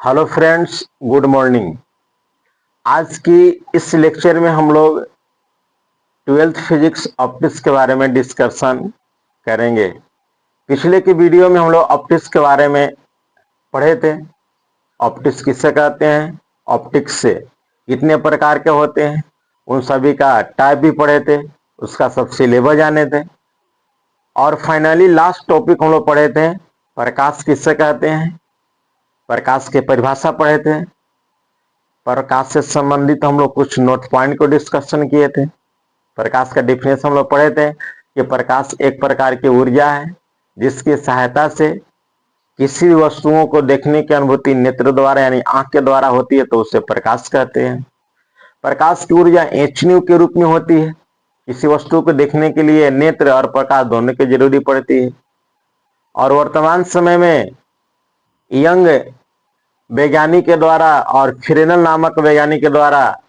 Hello friends, good morning. आज की इस लेक्चर में हम लोग 12th फिजिक्स ऑप्टिक्स के बारे में डिस्कशन करेंगे। पिछले की वीडियो में हम लोग ऑप्टिक्स के बारे में पढ़े थे। ऑप्टिक्स किसे कहते हैं, ऑप्टिक्स से कितने प्रकार के होते हैं, उन सभी का टाइप भी पढ़े थे, उसका सब सिलेबस जाने थे। और फाइनली लास्ट टॉपिक हम लोग पढ़े थे, प्रकाश किसे कहते हैं, प्रकाश की परिभाषा पढ़े थे। प्रकाश से संबंधित हम लोग कुछ नोट पॉइंट को डिस्कशन किए थे। प्रकाश का डिफिनेशन हम लोग पढ़े थे कि प्रकाश एक प्रकार की ऊर्जा है जिसकी सहायता से किसी वस्तुओं को देखने की अनुभूति नेत्र द्वारा यानी आंख के द्वारा होती है, तो उसे प्रकाश कहते हैं। प्रकाश की ऊर्जा एचन्यू के रूप में होती है। किसी वस्तु को देखने के लिए नेत्र और प्रकाश दोनों की जरूरी पड़ती है। और वर्तमान समय में यंग वैज्ञानिक के द्वारा और फ्रेनेल नामक वैज्ञानिक के द्वारा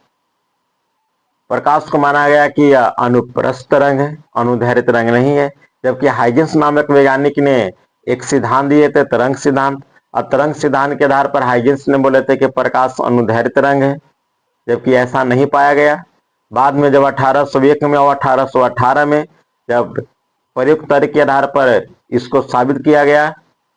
प्रकाश को माना गया कि यह अनुप्रस्थ तरंग है, अनुदैर्घ्य तरंग नहीं है। जबकि हाइजेंस नामक वैज्ञानिक ने एक सिद्धांत दिए थे, तरंग सिद्धांत। और तरंग सिद्धांत के आधार पर हाइजेंस ने बोले थे कि प्रकाश अनुदैर्घ्य तरंग है, जबकि ऐसा नहीं पाया गया। बाद में जब 1801 में और 1818 में जब प्रयुक्त तर्क के आधार पर इसको साबित किया गया,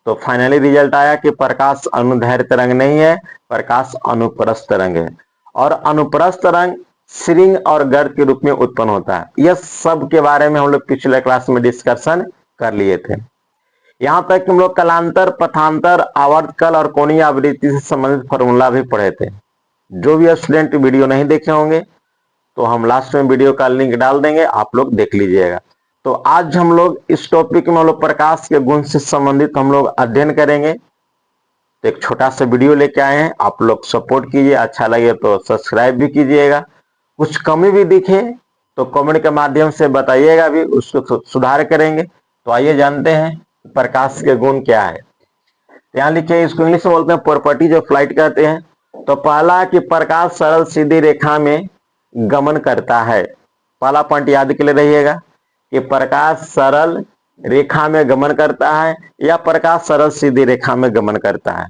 तो फाइनली रिजल्ट आया कि प्रकाश अनुदैर्घ्य तरंग नहीं है, प्रकाश अनुप्रस्थ तरंग है। और अनुप्रस्थ तरंग श्रिंग और गर्त के रूप में उत्पन्न होता है। यह सब के बारे में हम लोग पिछले क्लास में डिस्कशन कर लिए थे। यहां तक हम लोग कलांतर, पथांतर, आवर्तकाल और कोणीय आवृत्ति से संबंधित फॉर्मूला भी पढ़े थे। जो भी स्टूडेंट वीडियो नहीं देखे होंगे तो हम लास्ट में वीडियो का लिंक डाल देंगे, आप लोग देख लीजिएगा। तो आज हम लोग इस टॉपिक में हम लोग प्रकाश के गुण से संबंधित हम लोग अध्ययन करेंगे। तो एक छोटा सा वीडियो लेके आए हैं, आप लोग सपोर्ट कीजिए, अच्छा लगे तो सब्सक्राइब भी कीजिएगा। कुछ कमी भी दिखे तो कमेंट के माध्यम से बताइएगा, भी उसको सुधार करेंगे। तो आइए जानते हैं प्रकाश के गुण क्या है। यहाँ लिखे, इसको इंग्लिश में बोलते हैं प्रॉपर्टीज ऑफ लाइट कहते हैं। तो पहला कि प्रकाश सरल सीधी रेखा में गमन करता है। पहला पॉइंट याद के लिए रहिएगा कि प्रकाश सरल रेखा में गमन करता है या प्रकाश सरल सीधी रेखा में गमन करता है।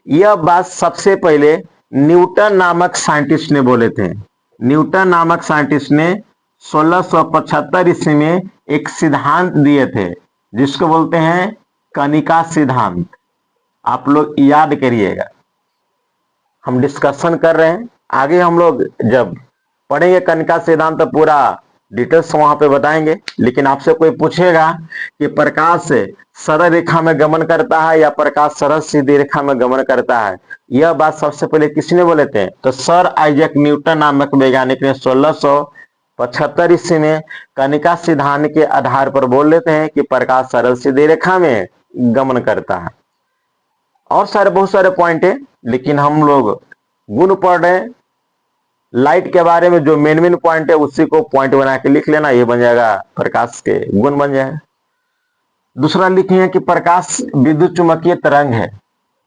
यह बात सबसे पहले न्यूटन नामक साइंटिस्ट ने बोले थे। न्यूटन नामक साइंटिस्ट ने 1675 ईस्वी में एक सिद्धांत दिए थे जिसको बोलते हैं कणिका सिद्धांत। आप लोग याद करिएगा, हम डिस्कशन कर रहे हैं। आगे हम लोग जब पढ़ेंगे कणिका सिद्धांत तो पूरा डिटेल्स वहां पे बताएंगे। लेकिन आपसे कोई पूछेगा कि प्रकाश सरल रेखा में गमन करता है या प्रकाश सरल सीधी रेखा में गमन करता है, यह बात सबसे पहले किसने बोले थे? तो सर आइजैक न्यूटन नामक वैज्ञानिक ने 1675 ईस्वी में कणिका सिद्धांत के आधार पर बोल लेते हैं कि प्रकाश सरल सीधी रेखा में गमन करता है। और बहुत सारे पॉइंट है, लेकिन हम लोग गुण पढ़ रहे हैं। लाइट के बारे में जो मेन पॉइंट है उसी को पॉइंट बना के लिख लेना, ये बन जाएगा प्रकाश के गुण बन जाएगा। दूसरा लिखिए कि प्रकाश विद्युत चुंबकीय तरंग है,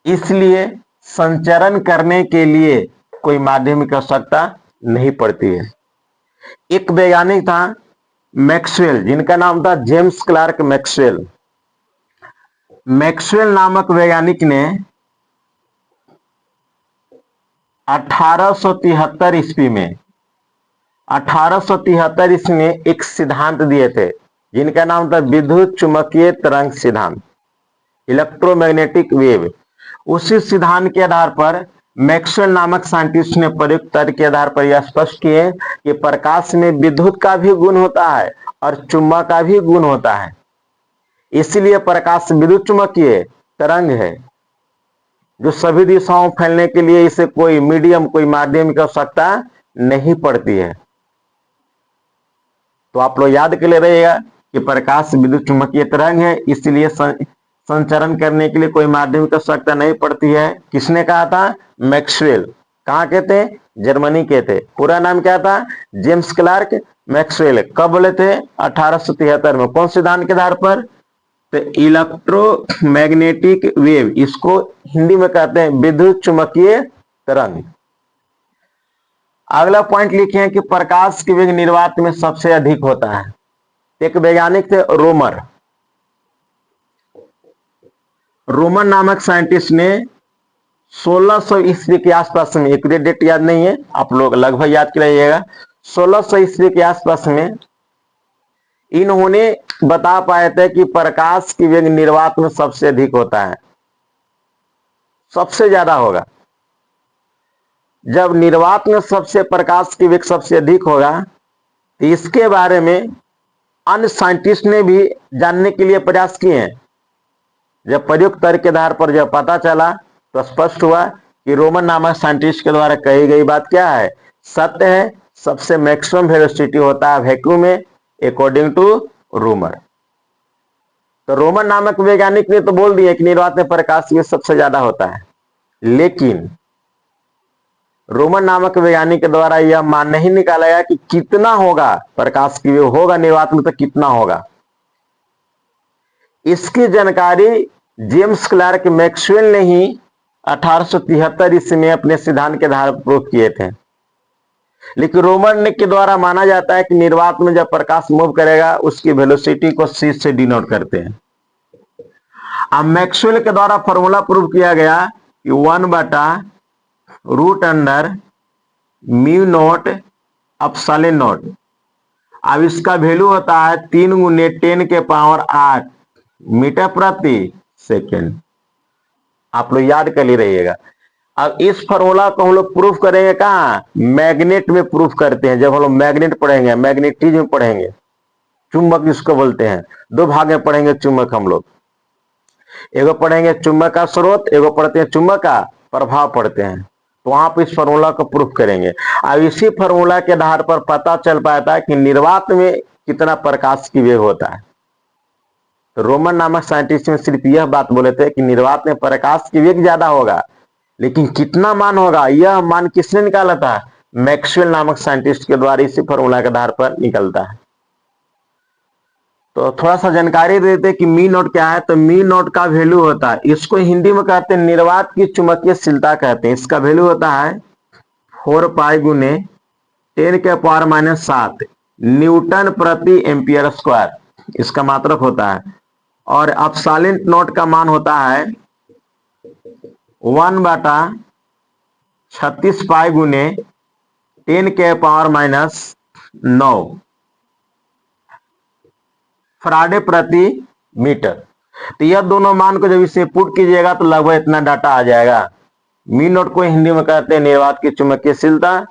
इसलिए संचरण करने के लिए कोई माध्यम की आवश्यकता नहीं पड़ती है। एक वैज्ञानिक था मैक्सवेल, जिनका नाम था जेम्स क्लार्क मैक्सवेल। मैक्सवेल नामक वैज्ञानिक ने 1873 ईस्वी में 1873 ईस्वी में एक सिद्धांत दिए थे जिनका नाम था विद्युत चुंबकीय तरंग सिद्धांत, इलेक्ट्रोमैग्नेटिक वेव। उसी सिद्धांत के आधार पर मैक्सवेल नामक साइंटिस्ट ने प्रयुक्त तर्क के आधार पर यह स्पष्ट किए कि प्रकाश में विद्युत का भी गुण होता है और चुंबक का भी गुण होता है। इसीलिए प्रकाश विद्युत चुंबकीय तरंग है जो सभी दिशाओं फैलने के लिए इसे कोई मीडियम, कोई माध्यम की आवश्यकता नहीं पड़ती है। तो आप लोग याद के लिए रहिएगा कि प्रकाश विद्युत चुंबकीय तरंग है, इसलिए संचरण करने के लिए कोई माध्यम की आवश्यकता नहीं पड़ती है। किसने कहा था? मैक्सवेल। कहाँ के थे? जर्मनी के थे। पूरा नाम क्या था? James Clerk Maxwell. कब बोले थे? 1873 में। कौन सिद्धांत के आधार पर? तो इलेक्ट्रोमैग्नेटिक वेव, इसको हिंदी में कहते हैं विद्युत चुंबकीय तरंग। अगला पॉइंट लिखे हैं कि प्रकाश की वेग निर्वात में सबसे अधिक होता है। एक वैज्ञानिक थे रोमर। रोमन नामक साइंटिस्ट ने 1600 ईस्वी के आसपास में, एक्यूरेट डेट याद नहीं है, आप लोग लगभग याद कर रहिएगा, 1600 ईस्वी के आसपास में इन्होंने बता पाए थे कि प्रकाश की वेग निर्वात में सबसे अधिक होता है, सबसे ज्यादा होगा। जब निर्वात में सबसे प्रकाश की वेग सबसे अधिक होगा तो इसके बारे में अन्य साइंटिस्ट ने भी जानने के लिए प्रयास किए हैं। जब प्रयुक्त तर्क के आधार पर जब पता चला तो स्पष्ट हुआ कि रोमन नामक साइंटिस्ट के द्वारा कही गई बात क्या है, सत्य है। सबसे मैक्सिमम वेलोसिटी होता है वैक्यूम में, अकॉर्डिंग टू रूमर। तो रोमन नामक वैज्ञानिक ने तो बोल दिया कि निर्वात में प्रकाश की वेग सबसे ज्यादा होता है, लेकिन रोमन नामक वैज्ञानिक के द्वारा यह मान नहीं निकाला गया कि कितना होगा प्रकाश की वेग होगा निर्वात में, तो कितना होगा। इसकी जानकारी जेम्स क्लार्क मैक्सवेल ने ही 1873 ईस्वी में अपने सिद्धांत के आधार पर प्रूव किए थे। लेकिन रोमन के द्वारा माना जाता है कि निर्वात में जब प्रकाश मूव करेगा उसकी वेलोसिटी को c से डिनोट करते हैं। अब मैक्सवेल के द्वारा फॉर्मूला प्रूव किया गया कि 1/√अंडर म्यू नॉट एप्सिलॉन नॉट। अब इसका वैल्यू होता है 3 × 10⁸ मीटर प्रति सेकेंड। आप लोग याद कर ले रहिएगा। अब इस फॉर्मूला को हम लोग प्रूफ करेंगे कहाँ, मैग्नेट में प्रूफ करते हैं। जब हम लोग मैग्नेट पढ़ेंगे, मैग्नेटिज्म पढ़ेंगे, चुंबक जिसको बोलते हैं, दो भाग में पढ़ेंगे चुंबक हम लोग। एगो पढ़ेंगे चुंबक का स्रोत, एगो पढ़ते हैं चुंबक का प्रभाव पढ़ते हैं। तो वहां पर इस फॉर्मूला को प्रूफ करेंगे। अब इसी फॉर्मूला के आधार पर पता चल पाता है कि निर्वात में कितना प्रकाश की वेग होता है। तो रोमन नामक साइंटिस्ट ने सिर्फ यह बात बोले थे कि निर्वात में प्रकाश की वेग ज्यादा होगा, लेकिन कितना मान होगा यह मान किसने निकाला था, मैक्सवेल नामक साइंटिस्ट के द्वारा इसी फॉर्मूला के आधार पर निकलता है। तो थोड़ा सा जानकारी देते कि मी नॉट क्या है। तो मी नॉट का वैल्यू होता है, इसको हिंदी में कहते हैं निर्वात की चुंबकीयशीलता कहते हैं। इसका वैल्यू होता है 4 पाई × 10⁻⁷ न्यूटन प्रति एम्पियर स्क्वायर, इसका मात्रक होता है। और एप्सिलॉन नॉट का मान होता है 1/36 पाई × 10⁻⁹ फराडे प्रति मीटर। तो यह दोनों मान को जब इसे पुट कीजिएगा तो लगभग इतना डाटा आ जाएगा। मी नोट को हिंदी में कहते हैं निर्वात की चुंबकीयशीलता,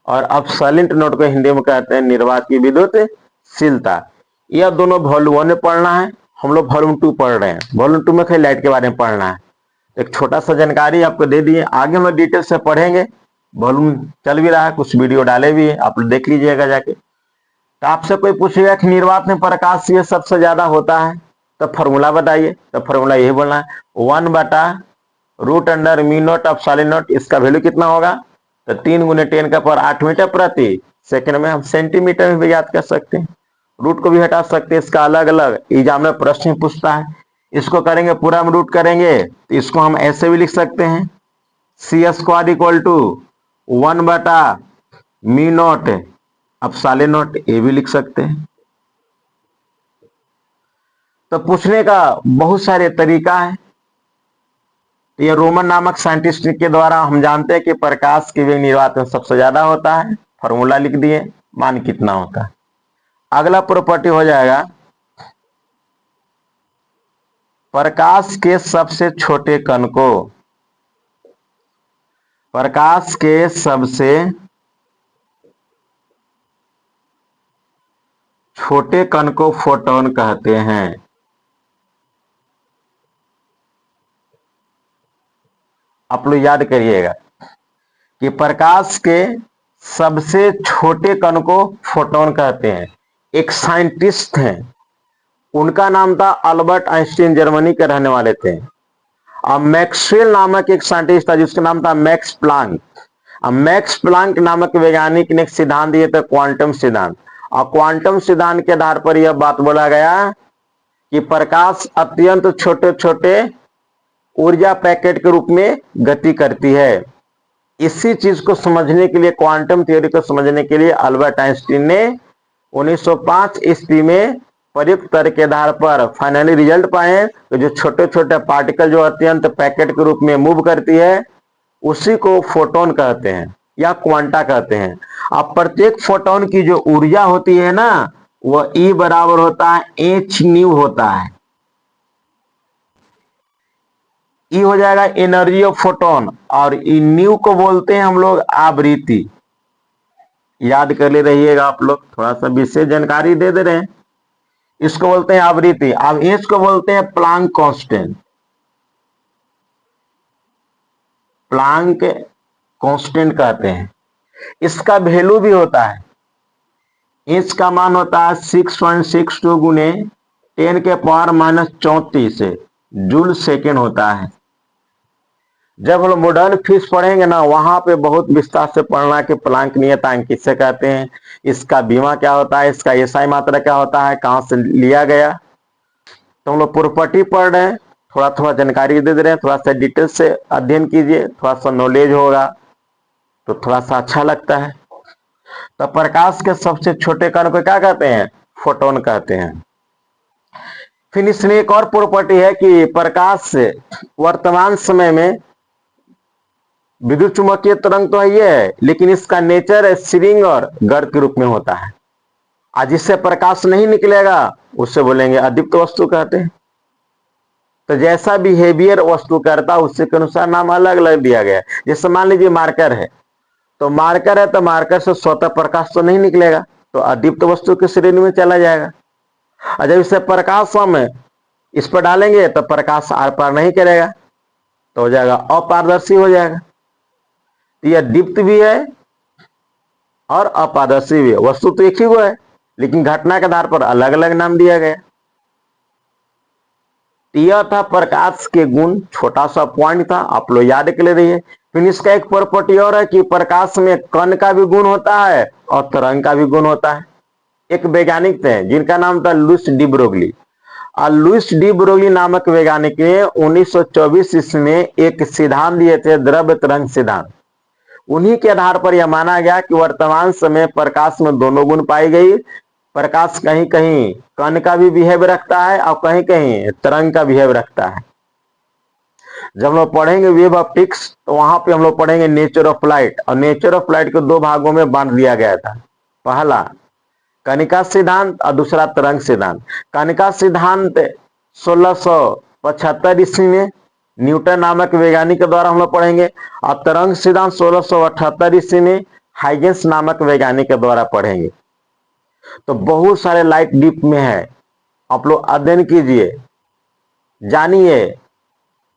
और एप्सिलॉन नोट को हिंदी में कहते हैं निर्वात की विद्युतशीलता। यह दोनों वॉल्यूम 1 में पढ़ना है, हम लोग वॉल्यूम 2 पढ़ रहे हैं। वॉल्यूम 2 में खाली लाइट के बारे में पढ़ना है। एक छोटा सा जानकारी आपको दे दिए, आगे हम डिटेल से पढ़ेंगे। वॉल्यूम चल भी रहा है, कुछ वीडियो डाले भी है, आप लोग देख लीजिएगा जाके। तो आपसे कोई पूछेगा कि निर्वात में प्रकाश ये सबसे ज्यादा होता है, तो फॉर्मूला बताइए। तो फॉर्मूला यही बोलना है 1/√अंडर म्यू नॉट एप्सिलॉन नॉट। इसका वैल्यू कितना होगा, तो 3 × 10⁸ मीटर प्रति सेकंड में हम सेंटीमीटर में भी याद कर सकते हैं। रूट को भी हटा सकते हैं, इसका अलग अलग एग्जाम में प्रश्न पूछता है। इसको करेंगे पूरा हम रूट करेंगे तो इसको हम ऐसे भी लिख सकते हैं c² = 1/म्यू नॉट एप्सिलॉन नॉट, ये भी लिख सकते हैं। तो पूछने का बहुत सारे तरीका है। ये रोमन नामक साइंटिस्ट के द्वारा हम जानते हैं कि प्रकाश की वेग निर्वात में सबसे ज्यादा होता है। फॉर्मूला लिख दिए, मान कितना होता है। अगला प्रॉपर्टी हो जाएगा प्रकाश के सबसे छोटे कण को, प्रकाश के सबसे छोटे कण को फोटोन कहते हैं। आप लोग याद करिएगा कि प्रकाश के सबसे छोटे कण को फोटोन कहते हैं। एक साइंटिस्ट हैं, उनका नाम था अल्बर्ट आइंस्टीन, जर्मनी के रहने वाले थे। अब मैक्सवेल नामक एक साइंटिस्ट था जिसका नाम था मैक्स प्लांक। अब मैक्स प्लांक नामक वैज्ञानिक ने एक सिद्धांत दिए थे, क्वांटम सिद्धांत। और क्वांटम सिद्धांत के आधार पर यह बात बोला गया कि प्रकाश अत्यंत छोटे छोटे ऊर्जा पैकेट के रूप में गति करती है। इसी चीज को समझने के लिए, क्वांटम थ्योरी को समझने के लिए अल्बर्ट आइंस्टीन ने 1905 ईस्वी में प्रयुक्त तर्क के आधार पर फाइनली रिजल्ट पाए कि जो छोटे छोटे पार्टिकल जो अत्यंत पैकेट के रूप में मूव करती है उसी को फोटोन कहते हैं या क्वांटा कहते हैं। अब प्रत्येक फोटोन की जो ऊर्जा होती है ना, वह E बराबर होता है एच न्यू होता है। E हो जाएगा एनर्जी ऑफ फोटोन, और न्यू को बोलते हैं हम लोग आवृत्ति। याद कर ले रहिएगा आप लोग, थोड़ा सा विशेष जानकारी दे रहे हैं। इसको बोलते हैं आवृत्ति। अब एच को बोलते हैं प्लांक कांस्टेंट। प्लांक कांस्टेंट कहते हैं। इसका वैल्यू भी होता है, एच का मान होता है 6.62 गुने 10 के पावर -34 जूल सेकेंड होता है। जब हम मॉडर्न फिजिक्स पढ़ेंगे ना, वहां पे बहुत विस्तार से पढ़ना कि प्लांक नियतांक किससे कहते हैं, इसका बीमा क्या होता है, इसका एसआई मात्रा क्या होता है, कहां से लिया गया। तो हम लोग प्रॉपर्टी पढ़ रहे हैं, थोड़ा थोड़ा जानकारी दे रहे हैं, थोड़ा सा डिटेल से अध्ययन कीजिए, थोड़ा सा नॉलेज होगा तो थोड़ा सा अच्छा लगता है। तो प्रकाश के सबसे छोटे कण को क्या कहते हैं, फोटोन कहते हैं। फिर इसमें एक और प्रॉपर्टी है कि प्रकाश वर्तमान समय में विद्युत चुंबकीय तरंग तो ये है, लेकिन इसका नेचर श्रिंग और गर्त के रूप में होता है। आज जिससे प्रकाश नहीं निकलेगा उससे बोलेंगे अदीप्त वस्तु कहते हैं। तो जैसा बिहेवियर वस्तु करता उससे के अनुसार नाम अलग अलग दिया गया है। जैसे मान लीजिए मार्कर है, तो मार्कर है तो मार्कर से स्वतः प्रकाश तो नहीं निकलेगा, तो अदीप्त वस्तु की श्रेणी में चला जाएगा। और जब इसे प्रकाश हम इस पर डालेंगे तो प्रकाश आर पार नहीं करेगा, तो हो जाएगा अपारदर्शी हो जाएगा। यह दीप्त भी है और अपारदर्शी भी है। वस्तु तो एक ही वो है, लेकिन घटना के आधार पर अलग अलग नाम दिया गया। यह था प्रकाश के गुण, छोटा सा पॉइंट था, आप लोग याद कर ले रहिए। फिर इसका एक प्रॉपर्टी और है कि प्रकाश में कण का भी गुण होता है और तरंग का भी गुण होता है। एक वैज्ञानिक थे जिनका नाम था लुईस डी ब्रोगली। और लुईस डी ब्रोगली नामक वैज्ञानिक ने 1924 ईस्वी में एक सिद्धांत दिए थे, द्रव्य तरंग सिद्धांत। उन्हीं के आधार पर यह माना गया कि वर्तमान समय प्रकाश में दोनों गुण पाई गई। प्रकाश कहीं कहीं कण का भी बिहेव रखता है और कहीं कहीं तरंग का बिहेव रखता है। जब हम लोग पढ़ेंगे वेव ऑप्टिक्स, तो वहां पे हम लोग पढ़ेंगे नेचर ऑफ लाइट, और नेचर ऑफ लाइट को दो भागों में बांट दिया गया था। पहला कणिका सिद्धांत और दूसरा तरंग सिद्धांत। कणिका सिद्धांत 1675 ईस्वी में न्यूटन नामक वैज्ञानिक के द्वारा हम लोग पढ़ेंगे, और तरंग सिद्धांत 1678 ईस्वी में हाइगेंस नामक वैज्ञानिक के द्वारा पढ़ेंगे। तो बहुत सारे लाइट डीप में है, आप लोग अध्ययन कीजिए, जानिए,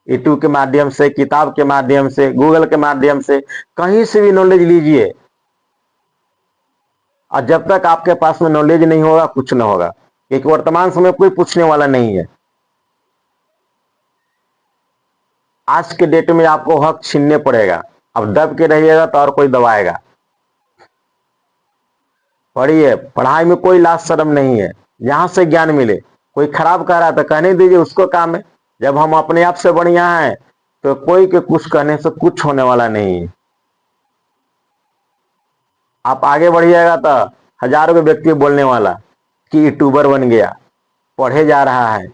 यूट्यूब के माध्यम से, किताब के माध्यम से, गूगल के माध्यम से, कहीं से भी नॉलेज लीजिए। और जब तक आपके पास में नॉलेज नहीं होगा कुछ नहीं होगा, क्योंकि वर्तमान समय कोई पूछने वाला नहीं है। आज के डेट में आपको हक छीनने पड़ेगा, अब दब के रहिएगा तो और कोई दबाएगा। पढ़िए, पढ़ाई में कोई लाज शर्म नहीं है, यहां से ज्ञान मिले। कोई खराब कह रहा है तो कहने दीजिए, उसको काम है। जब हम अपने आप से बढ़िया हैं तो कोई के कुछ कहने से कुछ होने वाला नहीं है। आप आगे बढ़िएगा तो हजारों के व्यक्ति बोलने वाला कि यूट्यूबर बन गया, पढ़े जा रहा है,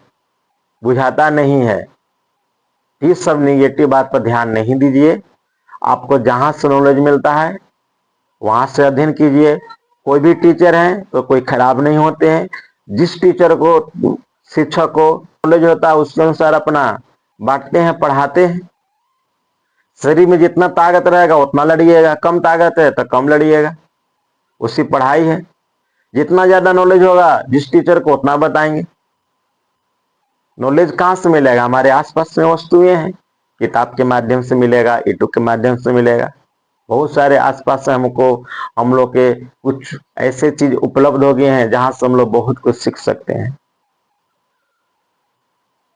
बुझाता नहीं है। इस सब निगेटिव बात पर ध्यान नहीं दीजिए। आपको जहां से नॉलेज मिलता है वहां से अध्ययन कीजिए। कोई भी टीचर है तो कोई खराब नहीं होते हैं। जिस टीचर को, शिक्षक को नॉलेज होता है उसके अनुसार अपना बांटते हैं, पढ़ाते हैं। शरीर में जितना ताकत रहेगा उतना लड़िएगा, कम ताकत है तो कम लड़िएगा, उसी पढ़ाई है। जितना ज्यादा नॉलेज होगा जिस टीचर को उतना बताएंगे। नॉलेज कहाँ से मिलेगा, हमारे आसपास में वस्तुएं हैं, किताब के माध्यम से मिलेगा, यूट्यूब के माध्यम से मिलेगा। बहुत सारे आसपास से हम लोग के कुछ ऐसे चीज उपलब्ध हो गए हैं जहां से हम लोग बहुत कुछ सीख सकते हैं।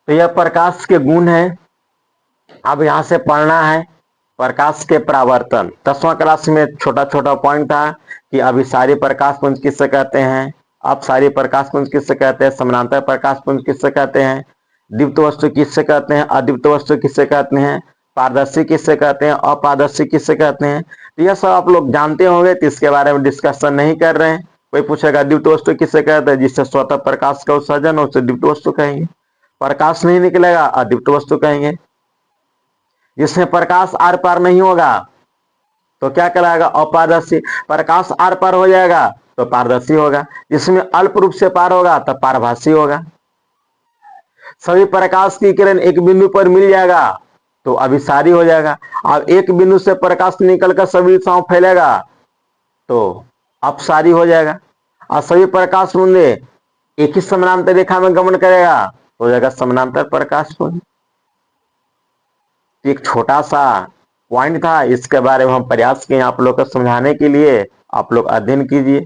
तो यह प्रकाश के गुण है। अब यहां से पढ़ना है प्रकाश के परावर्तन। 10वां क्लास में छोटा छोटा पॉइंट था कि अभिसारी प्रकाश पुंज किससे कहते हैं, अपसारी प्रकाश पुंज किससे कहते हैं, समानांतर प्रकाश पुंज किससे कहते हैं, दीप्त वस्तु किससे कहते हैं, अदीप्त वस्तु किससे कहते हैं, पारदर्शी किससे कहते हैं, अपारदर्शी किससे कहते हैं। तो यह सब आप लोग जानते होंगे, तो इसके बारे में डिस्कशन नहीं कर रहे हैं। कोई पूछेगा दीप्त वस्तु किससे कहते हैं, जिससे स्वतः प्रकाश का उत्सर्जन हो उसे दीप्त वस्तु कहेंगे। प्रकाश नहीं निकलेगा अदीप्त वस्तु कहेंगे। जिसमें प्रकाश आर पार नहीं होगा तो क्या कहलाएगा? अपारदर्शी। प्रकाश आर पार हो जाएगा तो पारदर्शी होगा। जिसमें अल्प रूप से पार होगा तो पारभासी होगा। सभी प्रकाश की किरण एक बिंदु पर मिल जाएगा तो अभिसारी हो जाएगा। अब एक बिंदु से प्रकाश निकलकर सभी दिशाओं फैलेगा तो अपसारी हो जाएगा। और सभी प्रकाश बूंदे एक ही समानांतर रेखा में गमन करेगा तो हो जाएगा समानांतर प्रकाश पुंज। एक छोटा सा पॉइंट था, इसके बारे में हम प्रयास किए आप लोग को समझाने के लिए। आप लोग अध्ययन कीजिए।